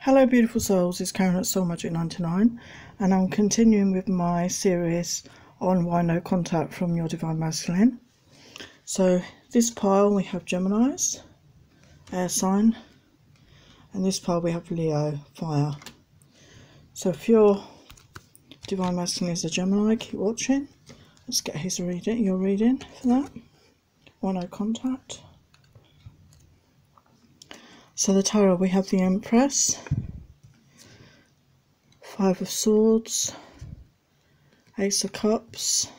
Hello beautiful souls, it's Karen at Soul Magic 99 and I'm continuing with my series on why no contact from your Divine Masculine. So this pile we have Geminis, air sign, and this pile we have Leo, fire. So if your Divine Masculine is a Gemini, keep watching. Let's get his reading, your reading for that. Why no contact? So the tarot, we have the Empress, Five of Swords, Ace of Cups,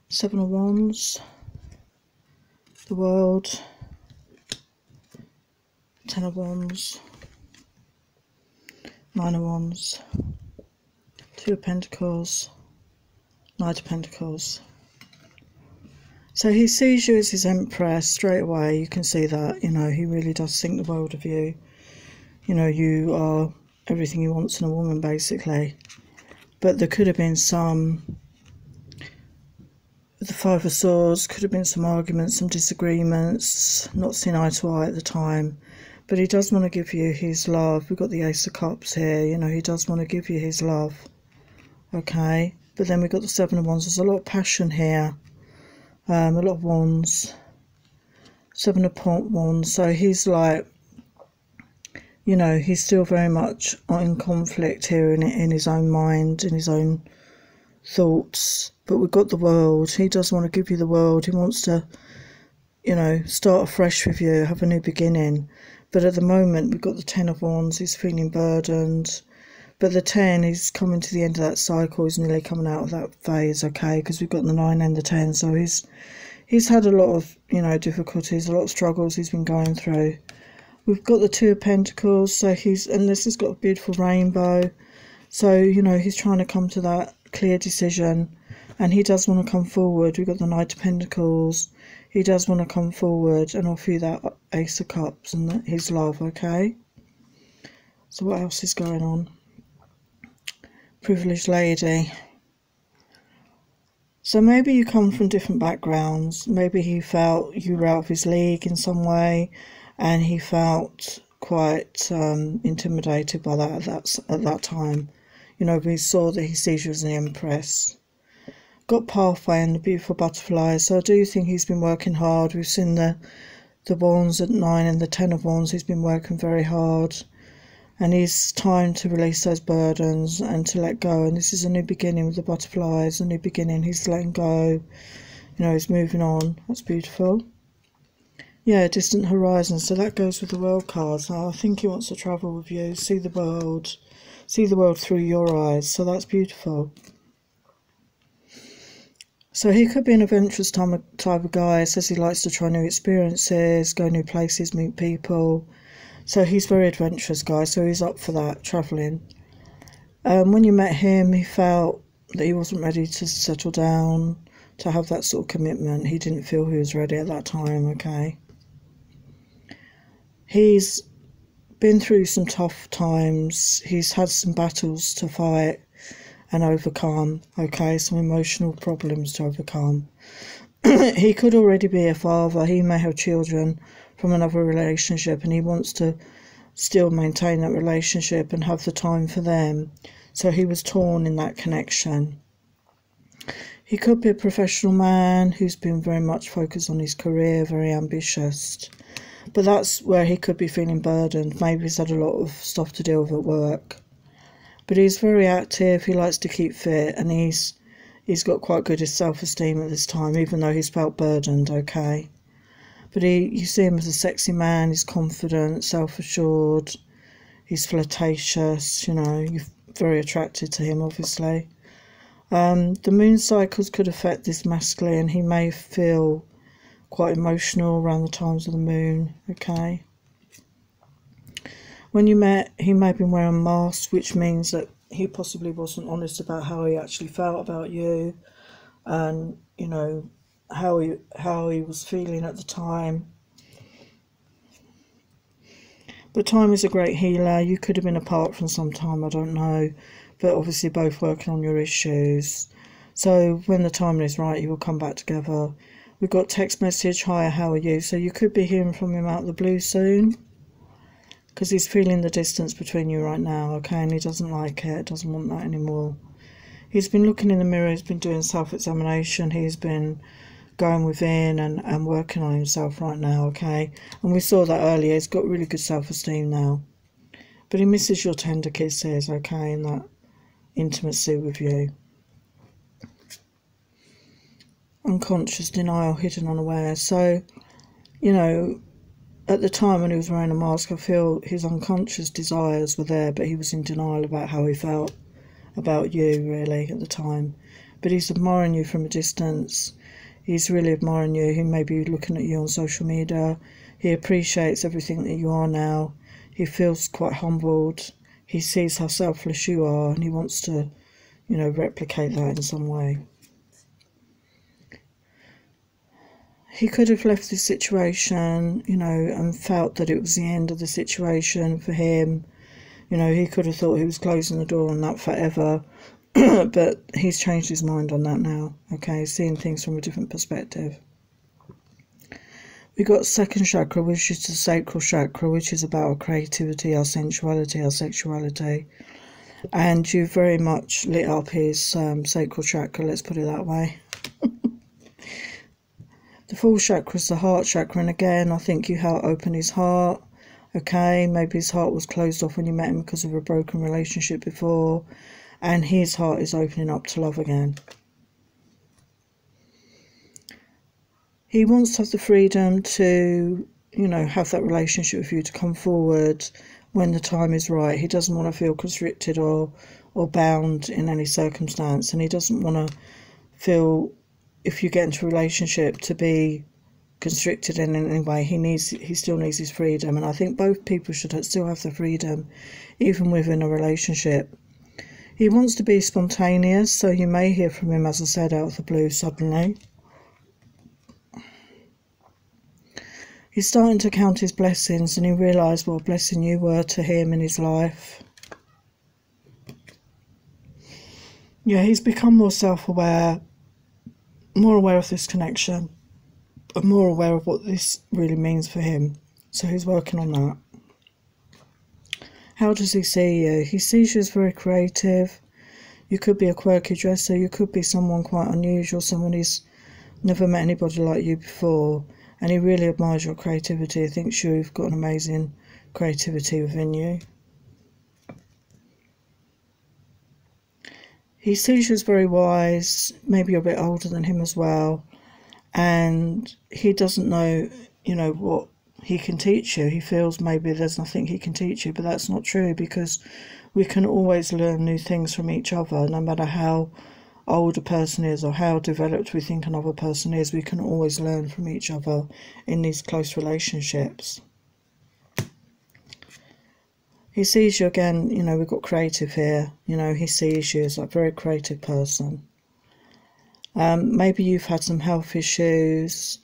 Seven of Wands, the World, Ten of Wands, Nine of Wands, Two of Pentacles, Knight of Pentacles. So he sees you as his Empress straight away. You can see that, you know, he really does think the world of you. You know, you are everything he wants in a woman, basically. But there could have been some, with the Five of Swords, could have been some arguments, some disagreements, not seen eye to eye at the time. But he does want to give you his love. We've got the Ace of Cups here, you know, he does want to give you his love. Okay, but then we've got the Seven of Wands. There's a lot of passion here. A lot of wands, Seven of Wands, so he's like, you know, he's still very much in conflict here in his own mind, in his own thoughts. But we've got the World. He does want to give you the world. He wants to, you know, start afresh with you, have a new beginning. But at the moment, we've got the Ten of Wands. He's feeling burdened. But the 10, he's coming to the end of that cycle. He's nearly coming out of that phase, okay? Because we've got the 9 and the 10. So he's had a lot of, you know, difficulties, a lot of struggles he's been going through. We've got the Two of Pentacles. So and this has got a beautiful rainbow. So, you know, he's trying to come to that clear decision. And he does want to come forward. We've got the Knight of Pentacles. He does want to come forward and offer you that Ace of Cups and his love, okay? So what else is going on? Privileged lady. So maybe you come from different backgrounds. Maybe he felt you were out of his league in some way, and he felt quite intimidated by that at that time. You know, we saw that he sees you as an Empress. Got Pathway and the beautiful butterflies. So I do think he's been working hard. We've seen the Wands at 9 and the 10 of Wands. He's been working very hard. And it's time to release those burdens and to let go. And this is a new beginning with the butterflies, a new beginning. He's letting go. You know, he's moving on. That's beautiful. Yeah, distant horizon. So that goes with the World card. So I think he wants to travel with you, see the world through your eyes. So that's beautiful. So he could be an adventurous type of guy. Says he likes to try new experiences, go new places, meet people. So he's very adventurous guy, so he's up for that, travelling. When you met him, he felt that he wasn't ready to settle down, to have that sort of commitment. He didn't feel he was ready at that time, okay? He's been through some tough times. He's had some battles to fight and overcome, okay? Some emotional problems to overcome. He could already be a father. He may have children from another relationship, and he wants to still maintain that relationship and have the time for them. So he was torn in that connection. He could be a professional man who's been very much focused on his career, very ambitious. But that's where he could be feeling burdened. Maybe he's had a lot of stuff to deal with at work. But he's very active, he likes to keep fit, and he's got quite good self-esteem at this time, even though he's felt burdened, okay? But you see him as a sexy man. He's confident, self-assured. He's flirtatious, you know. You're very attracted to him, obviously. The moon cycles could affect this masculine. He may feel quite emotional around the times of the moon, okay? When you met, he may have been wearing a mask, which means that he possibly wasn't honest about how he actually felt about you. And, you know, how he was feeling at the time. But time is a great healer. You could have been apart from some time, I don't know, but obviously both working on your issues. So when the time is right, you will come back together. We've got text message, hi, how are you? So you could be hearing from him out of the blue soon. because he's feeling the distance between you right now, okay, and he doesn't like it, doesn't want that anymore. He's been looking in the mirror, he's been doing self-examination, he's been going within and working on himself right now, okay? And we saw that earlier, he's got really good self-esteem now. But he misses your tender kisses, okay, and that intimacy with you. Unconscious, denial, hidden, unaware. So, you know, at the time when he was wearing a mask, I feel his unconscious desires were there, but he was in denial about how he felt about you, really, at the time. But he's admiring you from a distance. He's really admiring you. He may be looking at you on social media. He appreciates everything that you are now. He feels quite humbled. He sees how selfless you are, and he wants to, you know, replicate that in some way. He could have left this situation, you know, and felt that it was the end of the situation for him. You know, he could have thought he was closing the door on that forever. But he's changed his mind on that now, okay? Seeing things from a different perspective. We got second chakra, which is the sacral chakra, which is about our creativity, our sensuality, our sexuality. And you very much lit up his sacral chakra, let's put it that way. The fourth chakra is the heart chakra, and again, I think you helped open his heart, okay? Maybe his heart was closed off when you met him because of a broken relationship before, and his heart is opening up to love again. He wants to have the freedom to, you know, have that relationship with you, to come forward when the time is right. He doesn't want to feel constricted or bound in any circumstance, and he doesn't want to feel, if you get into a relationship, to be constricted in any way. He still needs his freedom, and I think both people should still have the freedom, even within a relationship. He wants to be spontaneous, so you may hear from him, as I said, out of the blue suddenly. He's starting to count his blessings, and he realised what a blessing you were to him in his life. Yeah, he's become more self-aware, more aware of this connection, and more aware of what this really means for him. So he's working on that. How does he see you? He sees you as very creative. You could be a quirky dresser. You could be someone quite unusual, someone who's never met anybody like you before. And he really admires your creativity. He thinks you've got an amazing creativity within you. He sees you as very wise. Maybe you're a bit older than him as well. And he doesn't know, you know, what he can teach you. He feels maybe there's nothing he can teach you, but that's not true, because we can always learn new things from each other, no matter how old a person is or how developed we think another person is. We can always learn from each other in these close relationships. He sees you again, you know, we've got creative here, you know, he sees you as a very creative person. Maybe you've had some health issues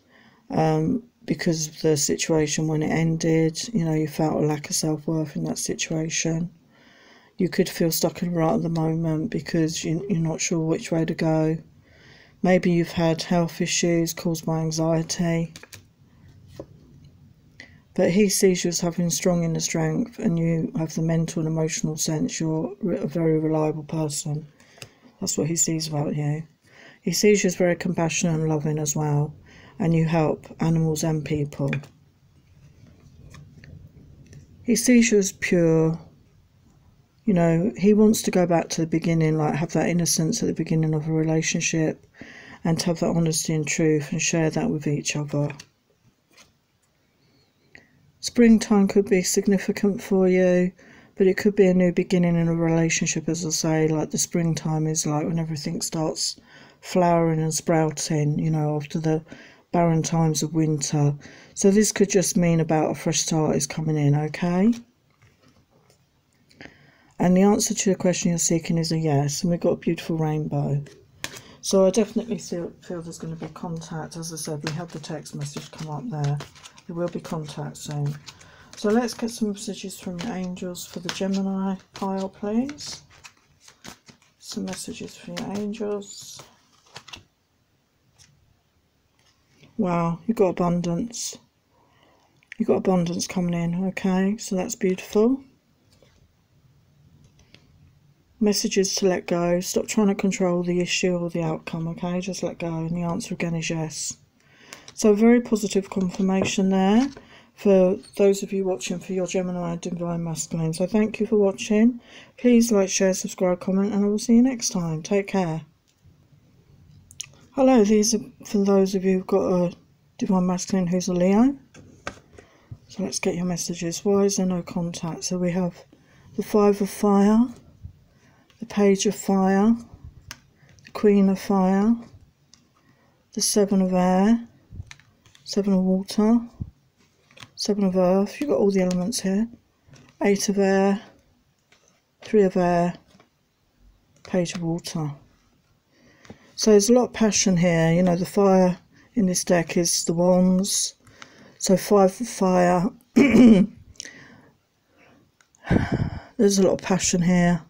because of the situation when it ended. You know, you felt a lack of self-worth in that situation. You could feel stuck in a rut at the moment because you're not sure which way to go. Maybe you've had health issues caused by anxiety. But he sees you as having strong inner strength, and you have the mental and emotional sense. You're a very reliable person. That's what he sees about you. He sees you as very compassionate and loving as well, and you help animals and people. He sees you as pure. You know, he wants to go back to the beginning, like have that innocence at the beginning of a relationship, and to have that honesty and truth and share that with each other. Springtime could be significant for you, but it could be a new beginning in a relationship, as I say. Like the springtime is like when everything starts flowering and sprouting, you know, after the barren times of winter. So this could just mean about a fresh start is coming in, okay? And the answer to the question you're seeking is a yes, and we've got a beautiful rainbow. So I definitely feel there's going to be contact. As I said, we had the text message come up there. There will be contact soon. So let's get some messages from the angels for the Gemini pile, please. Some messages for your angels. Wow, you've got abundance. You've got abundance coming in, okay? So that's beautiful. Messages to let go. Stop trying to control the issue or the outcome, okay? Just let go. And the answer again is yes. So very positive confirmation there for those of you watching for your Gemini Divine Masculine. So thank you for watching. Please like, share, subscribe, comment, and I will see you next time. Take care. Hello, these are for those of you who've got a Divine Masculine who's a Leo. So let's get your messages. Why is there no contact? So we have the Five of Fire, the Page of Fire, the Queen of Fire, the Seven of Air, Seven of Water, Seven of Earth. You've got all the elements here. Eight of Air, Three of Air, Page of Water. So there's a lot of passion here. You know, the fire in this deck is the Wands. So Five of Fire. There's a lot of passion here.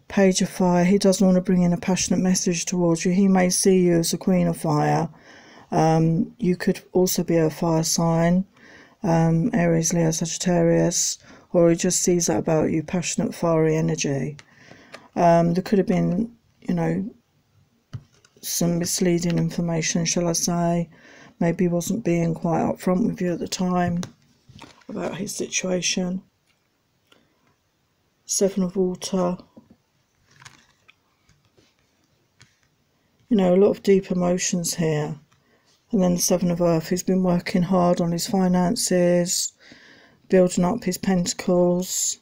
Page of Fire. He doesn't want to bring in a passionate message towards you. He may see you as a Queen of Fire. You could also be a fire sign. Aries, Leo, Sagittarius. Or he just sees that about you. Passionate, fiery energy. There could have been, you know, some misleading information, shall I say. Maybe he wasn't being quite upfront with you at the time about his situation. Seven of Water. You know, a lot of deep emotions here. And then the Seven of Earth. He's been working hard on his finances, building up his pentacles.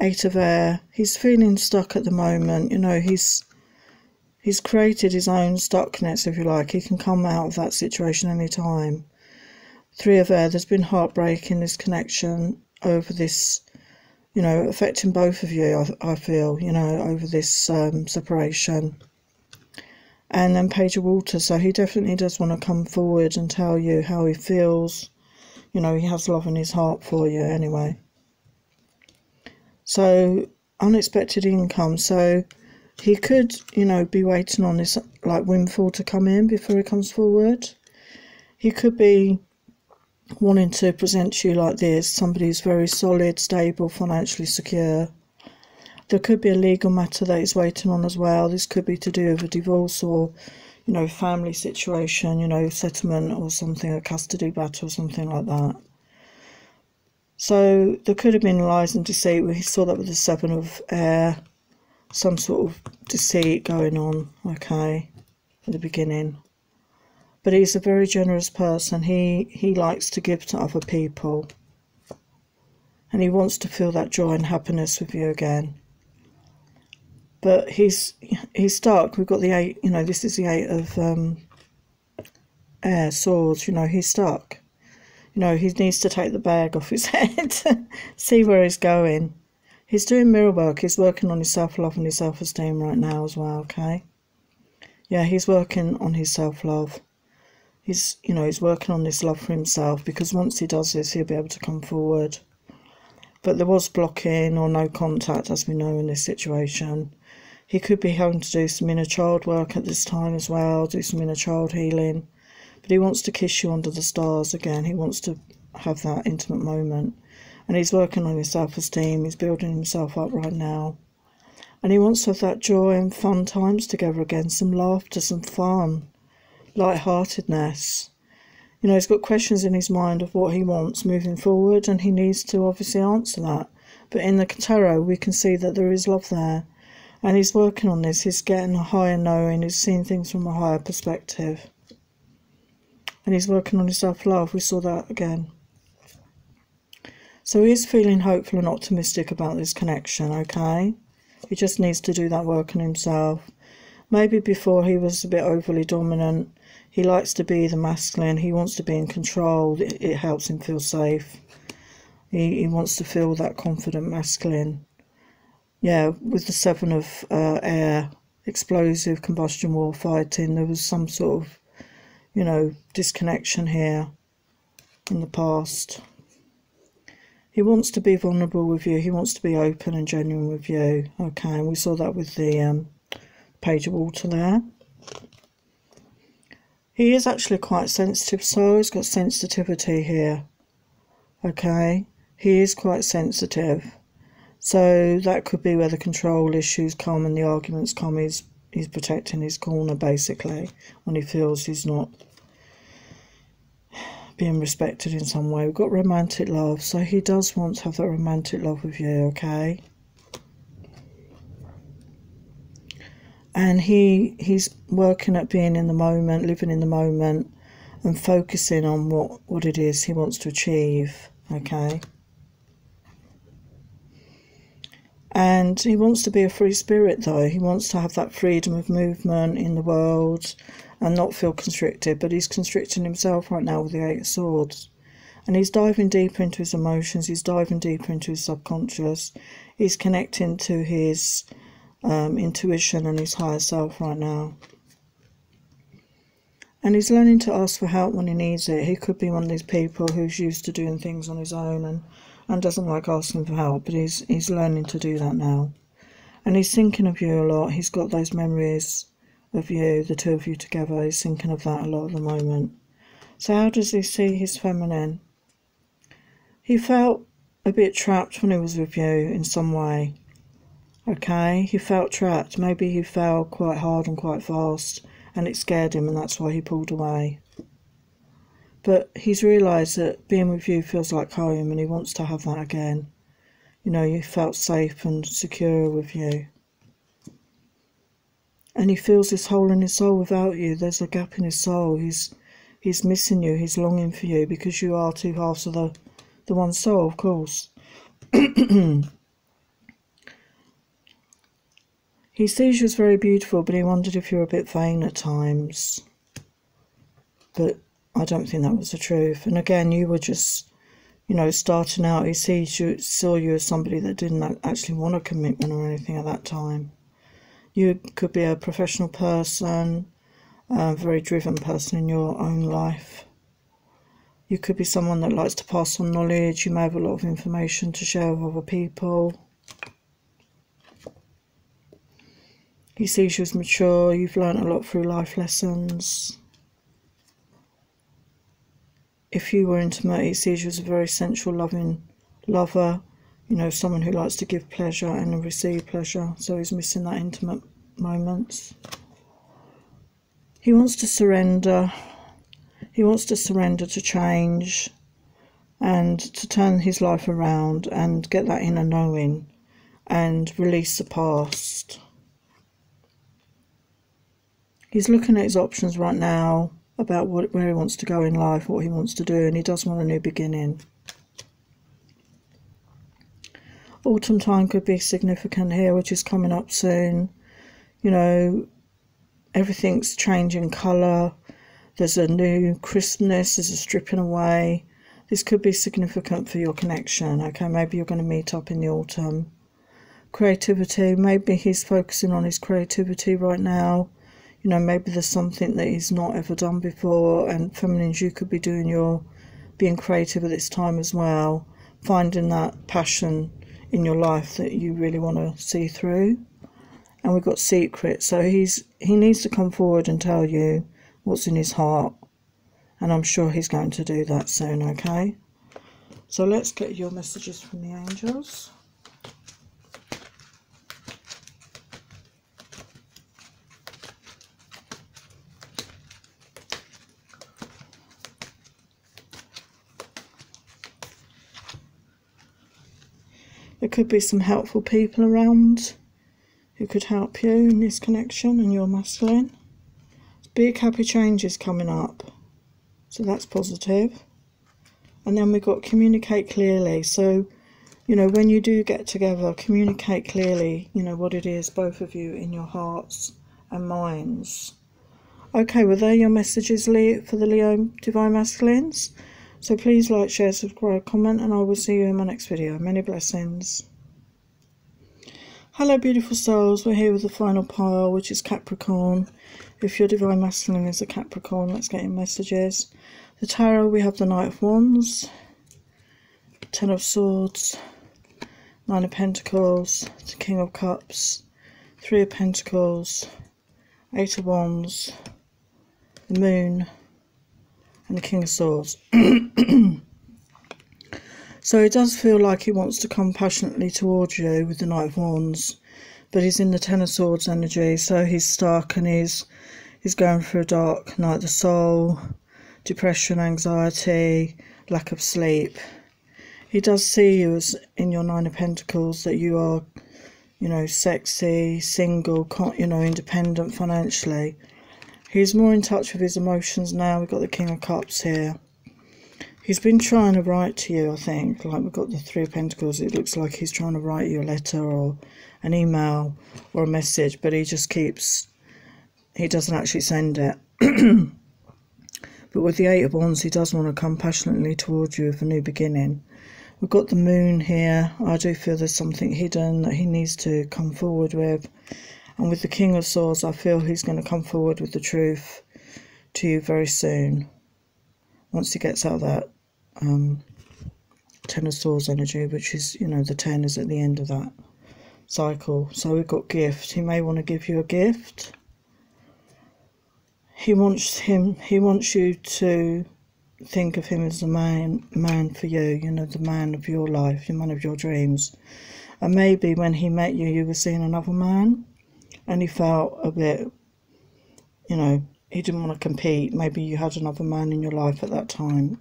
Eight of Air. He's feeling stuck at the moment. You know, he's created his own stuckness, if you like. He can come out of that situation any time. Three of Air. There's been heartbreak in this connection over this, you know, affecting both of you, I feel, you know, over this separation. And then Page of Water. So he definitely does want to come forward and tell you how he feels. You know, he has love in his heart for you anyway. So, unexpected income. So he could, you know, be waiting on this like windfall to come in before he comes forward. He could be wanting to present you like this, somebody who's very solid, stable, financially secure. There could be a legal matter that he's waiting on as well. This could be to do with a divorce or, you know, family situation, you know, settlement or something, a custody battle or something like that. So there could have been lies and deceit. We saw that with the Seven of Air. Some sort of deceit going on, okay, at the beginning. But he's a very generous person. He likes to give to other people. And he wants to feel that joy and happiness with you again. But he's stuck. We've got the Eight, you know, this is the Eight of Air, Swords, you know, he's stuck. You know, he needs to take the bag off his head, see where he's going. He's doing mirror work. He's working on his self-love and his self-esteem right now as well, okay? Yeah, he's working on his self-love. He's, you know, he's working on this love for himself, because once he does this, he'll be able to come forward. But there was blocking or no contact, as we know, in this situation. He could be having to do some inner child work at this time as well, do some inner child healing. But he wants to kiss you under the stars again. He wants to have that intimate moment. And he's working on his self-esteem. He's building himself up right now. And he wants to have that joy and fun times together again. Some laughter, some fun, lightheartedness. You know, he's got questions in his mind of what he wants moving forward. And he needs to obviously answer that. But in the tarot, we can see that there is love there. And he's working on this. He's getting a higher knowing. He's seeing things from a higher perspective. And he's working on his self-love. We saw that again. So he's feeling hopeful and optimistic about this connection, okay? He just needs to do that work on himself. Maybe before he was a bit overly dominant. He likes to be the masculine. He wants to be in control. It helps him feel safe. He wants to feel that confident masculine. Yeah, with the Seven of Air, explosive, combustion, war, fighting, there was some sort of, you know, disconnection here in the past. He wants to be vulnerable with you. He wants to be open and genuine with you. Okay, and we saw that with the Page of Water there. He is actually quite sensitive, so he's got sensitivity here. Okay, he is quite sensitive. So that could be where the control issues come and the arguments come. He's protecting his corner, basically, when he feels he's not being respected in some way. We've got romantic love, so he does want to have that romantic love with you, okay? And he's working at being in the moment, living in the moment, and focusing on what it is he wants to achieve, okay? And he wants to be a free spirit, though. He wants to have that freedom of movement in the world and not feel constricted, but he's constricting himself right now with the Eight of Swords. And he's diving deeper into his emotions, he's diving deeper into his subconscious, he's connecting to his intuition and his higher self right now. And he's learning to ask for help when he needs it. He could be one of these people who's used to doing things on his own and doesn't like asking for help, but he's learning to do that now. And he's thinking of you a lot. He's got those memories of you, the two of you together. He's thinking of that a lot at the moment. So how does he see his feminine? He felt a bit trapped when he was with you in some way. Okay, he felt trapped. Maybe he fell quite hard and quite fast and it scared him and that's why he pulled away. But he's realised that being with you feels like home and he wants to have that again. You know, you felt safe and secure with you. And he feels this hole in his soul without you. There's a gap in his soul. He's missing you. He's longing for you because you are two halves of the one soul, of course. He sees you as very beautiful, but he wondered if you're a bit vain at times. But I don't think that was the truth. And again, you were just, you know, starting out. He saw you as somebody that didn't actually want a commitment or anything at that time. You could be a professional person, a very driven person in your own life. You could be someone that likes to pass on knowledge. You may have a lot of information to share with other people. He sees you as mature. You've learned a lot through life lessons. If you were intimate, he sees you as a very sensual, loving lover. You know, someone who likes to give pleasure and receive pleasure. So he's missing that intimate moments. He wants to surrender. He wants to surrender to change and to turn his life around and get that inner knowing and release the past. He's looking at his options right now about where he wants to go in life, what he wants to do, and he does want a new beginning. Autumn time could be significant here, which is coming up soon. You know, everything's changing colour. There's a new crispness, there's a stripping away. This could be significant for your connection, okay? Maybe you're going to meet up in the autumn. Creativity, maybe he's focusing on his creativity right now. You know, maybe there's something that he's not ever done before, and feminines, you could be being creative at this time as well, finding that passion in your life that you really want to see through. And we've got secret, so he needs to come forward and tell you what's in his heart, and I'm sure he's going to do that soon, okay? So let's get your messages from the angels. There could be some helpful people around who could help you in this connection, and you're masculine. Big happy changes coming up, so that's positive. And then we've got communicate clearly. So, you know, when you do get together, communicate clearly, you know, what it is, both of you, in your hearts and minds. Okay, well, they're your messages for the Leo Divine Masculines. So please like, share, subscribe, comment, and I will see you in my next video. Many blessings. Hello, beautiful souls. We're here with the final pile, which is Capricorn. If your Divine Masculine is a Capricorn, let's get your messages. The Tarot, we have the Knight of Wands, Ten of Swords, Nine of Pentacles, the King of Cups, Three of Pentacles, Eight of Wands, the Moon, and the King of Swords. So he does feel like he wants to come passionately towards you with the Knight of Wands, but he's in the Ten of Swords energy, so he's stuck and he's going through a dark night of the soul, depression, anxiety, lack of sleep. He does see you as in your Nine of Pentacles, that you are, you know, sexy, single, you know, independent financially. He's more in touch with his emotions now. We've got the King of Cups here. He's been trying to write to you, I think. Like, we've got the Three of Pentacles. It looks like he's trying to write you a letter or an email or a message, but he just keeps... he doesn't actually send it. But with the Eight of Wands, he does want to come passionately towards you with a new beginning. We've got the Moon here. I do feel there's something hidden that he needs to come forward with. And with the King of Swords, I feel he's going to come forward with the truth to you very soon. Once he gets out of that Ten of Swords energy, which is, you know, the 10 is at the end of that cycle. So we've got gift. He may want to give you a gift. He wants you to think of him as the man for you, you know, the man of your life, the man of your dreams. And maybe when he met you, you were seeing another man, and he felt a bit, you know, he didn't want to compete. Maybe you had another man in your life at that time.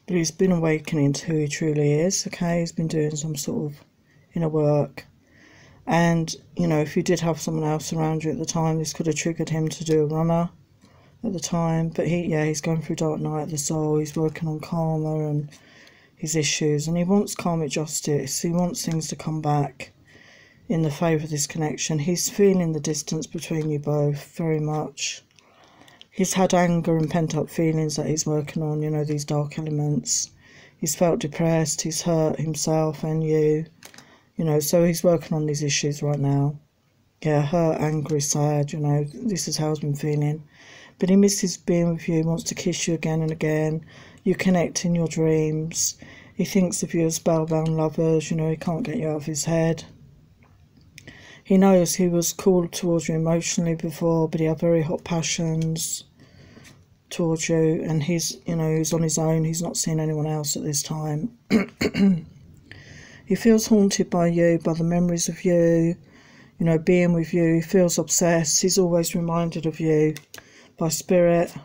But he's been awakening to who he truly is, okay? He's been doing some sort of inner work. And, you know, if you did have someone else around you at the time, this could have triggered him to do a runner at the time. But he's going through dark night of the soul. He's working on karma and his issues. And he wants karmic justice. He wants things to come back in the favour of this connection. He's feeling the distance between you both very much. He's had anger and pent-up feelings that he's working on, you know, these dark elements. He's felt depressed, he's hurt himself and you, you know, so he's working on these issues right now. Yeah, hurt, angry, sad, you know, this is how he's been feeling. But he misses being with you, wants to kiss you again and again. You connect in your dreams. He thinks of you as spellbound lovers, you know, he can't get you out of his head. He knows he was cool towards you emotionally before, but he had very hot passions towards you, and he's, you know, he's on his own. He's not seeing anyone else at this time. He feels haunted by you, by the memories of you, you know, being with you. He feels obsessed. He's always reminded of you by spirit.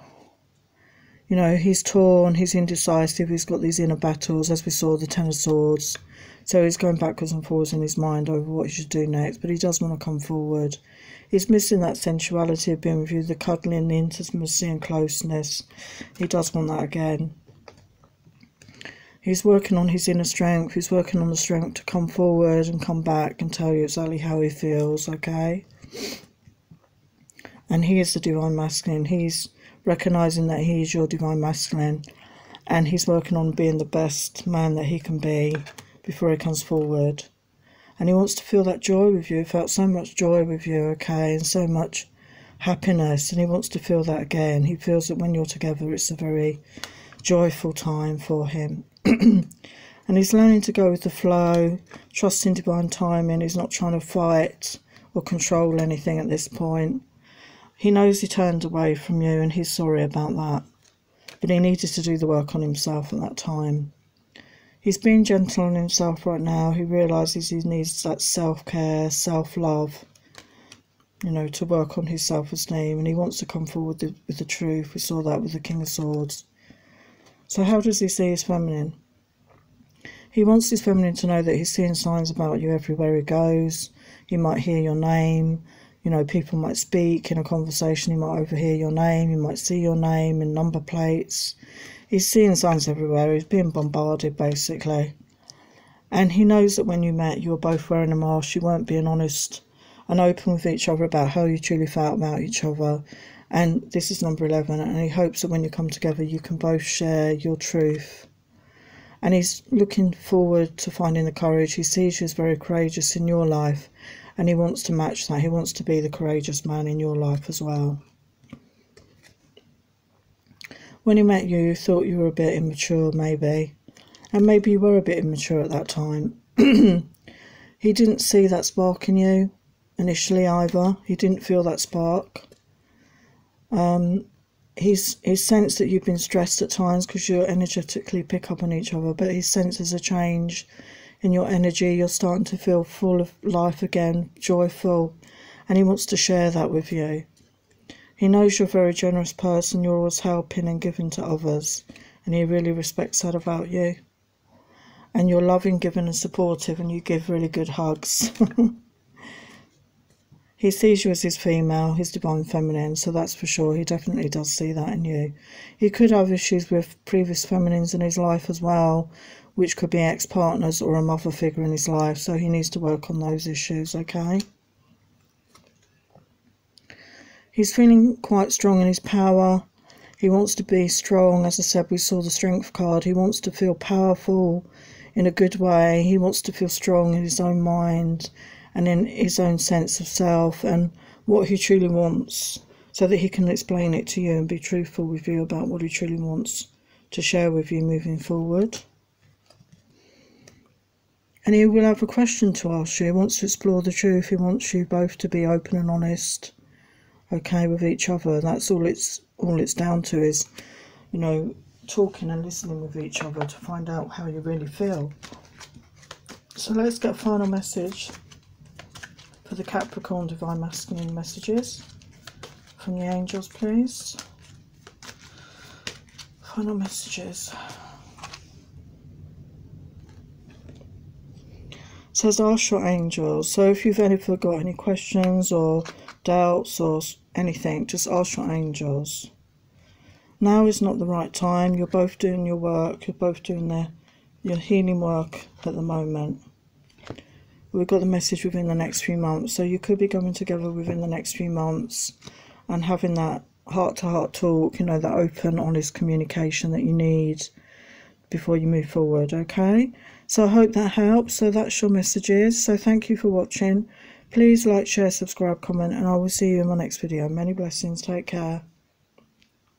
You know, he's torn, he's indecisive, he's got these inner battles, as we saw, the Ten of Swords. So he's going backwards and forwards in his mind over what he should do next, but he does want to come forward. He's missing that sensuality of being with you, the cuddling, the intimacy and closeness. He does want that again. He's working on his inner strength. He's working on the strength to come forward and come back and tell you exactly how he feels, okay? And he is the Divine Masculine. He's recognising that he is your Divine Masculine, and he's working on being the best man that he can be before he comes forward. And he wants to feel that joy with you. He felt so much joy with you, okay, and so much happiness, and he wants to feel that again. He feels that when you're together, it's a very joyful time for him. And he's learning to go with the flow, trusting divine timing. He's not trying to fight or control anything at this point. He knows he turned away from you, and he's sorry about that. But he needed to do the work on himself at that time. He's being gentle on himself right now. He realises he needs that self-care, self-love, you know, to work on his self-esteem. And he wants to come forward with the truth. We saw that with the King of Swords. So how does he see his feminine? He wants his feminine to know that he's seeing signs about you everywhere he goes. He might hear your name. You know, people might speak in a conversation. He might overhear your name. He might see your name in number plates. He's seeing signs everywhere. He's being bombarded, basically. And he knows that when you met, you were both wearing a mask. You weren't being honest and open with each other about how you truly felt about each other. And this is number 11. And he hopes that when you come together, you can both share your truth. And he's looking forward to finding the courage. He sees you as very courageous in your life. And he wants to match that. He wants to be the courageous man in your life as well. When he met you, you thought you were a bit immature, maybe. And maybe you were a bit immature at that time. He didn't see that spark in you initially either. He didn't feel that spark. He's sensed that you've been stressed at times because you energetically pick up on each other, but he senses a change in your energy. You're starting to feel full of life again, joyful, and he wants to share that with you. He knows you're a very generous person. You're always helping and giving to others, and he really respects that about you. And you're loving, giving and supportive, and you give really good hugs. He sees you as his female, his divine feminine, so that's for sure. He definitely does see that in you. He could have issues with previous feminines in his life as well, which could be ex-partners or a mother figure in his life, so he needs to work on those issues, okay? He's feeling quite strong in his power. He wants to be strong. As I said, we saw the Strength card. He wants to feel powerful in a good way. He wants to feel strong in his own mind and in his own sense of self and what he truly wants, so that he can explain it to you and be truthful with you about what he truly wants to share with you moving forward. And he will have a question to ask you. He wants to explore the truth. He wants you both to be open and honest, okay, with each other. That's all it's down to, is, you know, talking and listening with each other to find out how you really feel. So let's get a final message for the Capricorn Divine Masculine messages from the angels, please. Final messages. It says ask your angels. So if you've ever got any questions or doubts or anything, just ask your angels. Now is not the right time. You're both doing your work. You're both doing your healing work at the moment. We've got the message within the next few months. So you could be coming together within the next few months and having that heart-to-heart talk, you know, that open, honest communication that you need before you move forward, okay? So I hope that helps. So that's your messages. So thank you for watching. Please like, share, subscribe, comment, and I will see you in my next video. Many blessings. Take care.